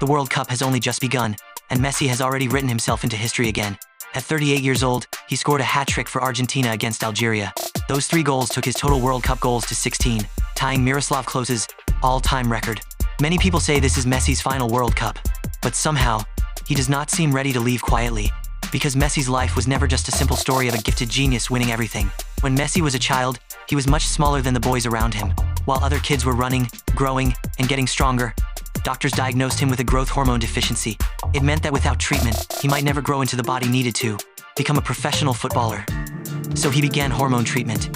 The World Cup has only just begun, and Messi has already written himself into history again. At 38 years old, he scored a hat-trick for Argentina against Algeria. Those 3 goals took his total World Cup goals to 16, tying Miroslav Klose's all-time record. Many people say this is Messi's final World Cup, but somehow, he does not seem ready to leave quietly, because Messi's life was never just a simple story of a gifted genius winning everything. When Messi was a child, he was much smaller than the boys around him. While other kids were running, growing, and getting stronger, doctors diagnosed him with a growth hormone deficiency. It meant that without treatment, he might never grow into the body needed to become a professional footballer. So he began hormone treatment.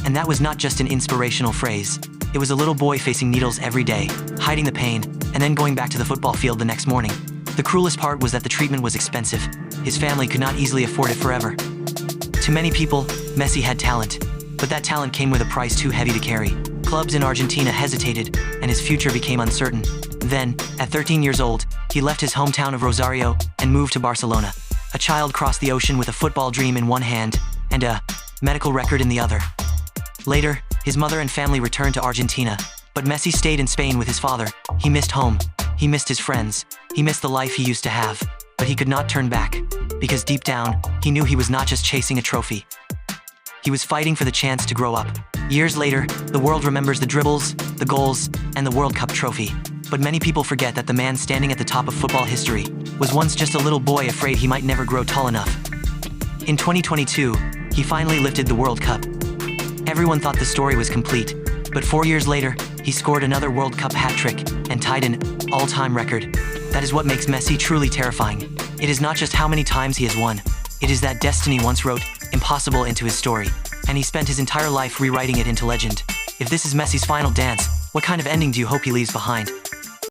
And that was not just an inspirational phrase. It was a little boy facing needles every day, hiding the pain, and then going back to the football field the next morning. The cruelest part was that the treatment was expensive. His family could not easily afford it forever. To many people, Messi had talent, but that talent came with a price too heavy to carry. Clubs in Argentina hesitated, and his future became uncertain. Then, at 13 years old, he left his hometown of Rosario and moved to Barcelona. A child crossed the ocean with a football dream in one hand and a medical record in the other. Later, his mother and family returned to Argentina, but Messi stayed in Spain with his father. He missed home. He missed his friends. He missed the life he used to have. But he could not turn back, because deep down, he knew he was not just chasing a trophy. He was fighting for the chance to grow up. Years later, the world remembers the dribbles, the goals, and the World Cup trophy. But many people forget that the man standing at the top of football history was once just a little boy afraid he might never grow tall enough. In 2022, he finally lifted the World Cup. Everyone thought the story was complete, but 4 years later, he scored another World Cup hat-trick and tied an all-time record. That is what makes Messi truly terrifying. It is not just how many times he has won. It is that destiny once wrote impossible into his story, and he spent his entire life rewriting it into legend. If this is Messi's final dance, what kind of ending do you hope he leaves behind?